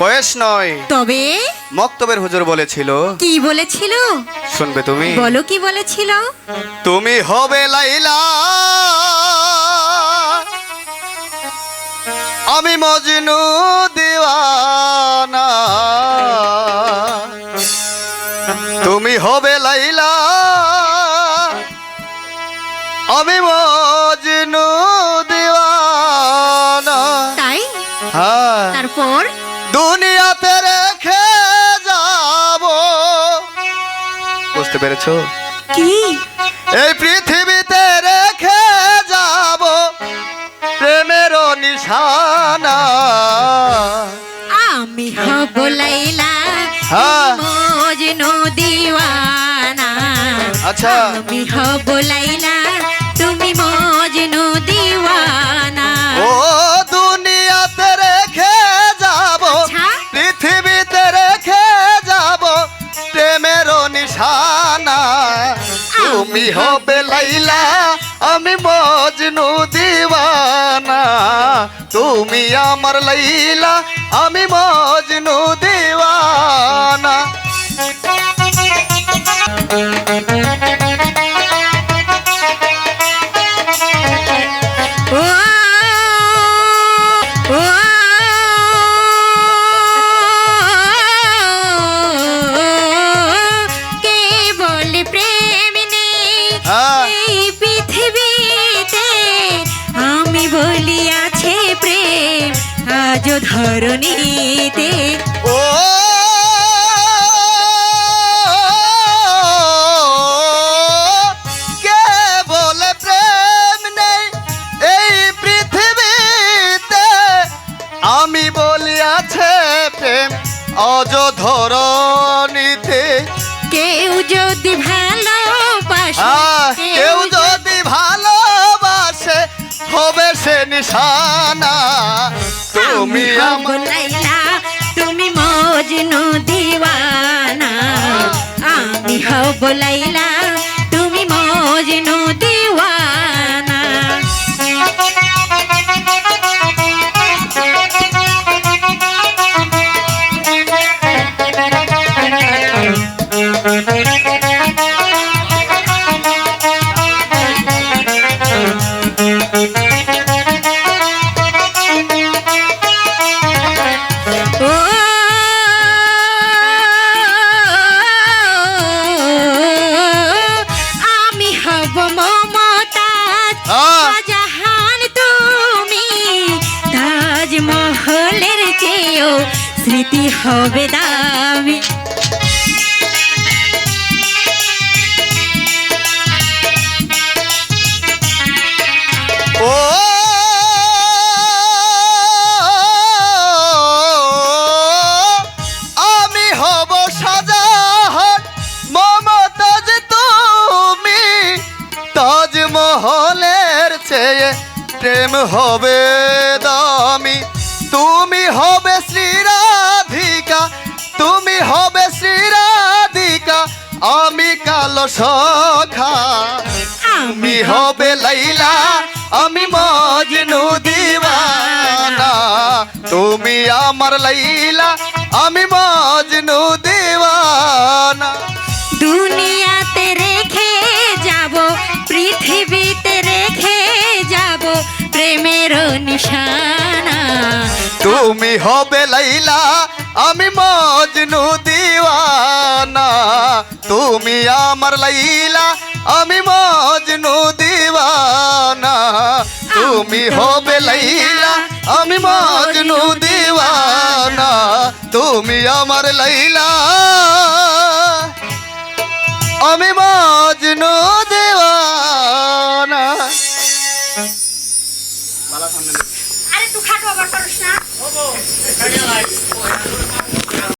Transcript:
কয়েস নয়, তবে মক্তবের হুজুর বলেছিল। কি বলেছিল? শুনবে তুমি? বলো কি বলেছিল। তুমি হবে লাইলা, আমি মজনু দিওয়ানা। তুমি হবে লাইলা, আমি মজনু দিওয়ানা। তাই? হ্যাঁ, তারপর দুনিয়াতে রেখে যাব। বুঝতে পেরেছো? কি? এই পৃথিবীতে রেখে যাব প্রেমের নিশানা। আমি হব লাইলা, হ্যাঁ। মজনু দিওয়ানা। আচ্ছা। আমি হব লাইলা, তুমি মজনু দিওয়ানা। ও দুনিয়াতে রেখে যাব, আচ্ছা। পৃথিবীতে রেখে যাব প্রেমের নিশানা। তুমি হবে লাইলা, আমি মজনু দিওয়ানা। তুমি আমার লাইলা, আমি মজনু দিওয়ানা। ও ও কে বলে প্রেম নেই হ্যাঁ। এই পৃথিবীতে, আমি বলি আছে প্রেম আজও ধরণীতে। ও কে বলে প্রেম নেই এই পৃথিবীতে, আমি বলি আছে প্রেম অজ ধরণীতে। কেউ যদি ভালোবাসে, কেউ যদি ভালোবাসে হবে সে নিশানা। তুমি আমি হব আমার লাইলা, তুমি মজনু দিওয়ানা। আমি হব লাইলা, তুমি মজনু দিওয়ানা। ও আমি হব মমতাজ, শাহজাহান তুমি তাজমহলের চেয়েও স্মৃতি হবে দামি। ও আমি হব শাহজাহান, মমতাজ তুমি তাজমহলের চেয়ে প্রেম হবে দামি। তুমি হবে শ্রীরাধিকা, তুমি হবে শ্রীরাধিকা, আমি কালো সখা। আমি হবে লাইলা, আমি মজনু দিওয়ানা। তুমি আমার লাইলা, আমি মজনু দিওয়ানা। দুনিয়াতে রেখে যাব, পৃথিবীতে রেখে যাব প্রেমের নিশানা। তুমি হবে লাইলা, আমি মজনু দিওয়ানা। তুমি আমার লাইলা, আমি মজনু দিওয়ানা। তুমি হবে লাইলা, আমি মজনু দিওয়ানা। তুমি আমার লাইলা, আমি মজনু দিওয়ানা। আরে তুই খাটো আবার পারস না।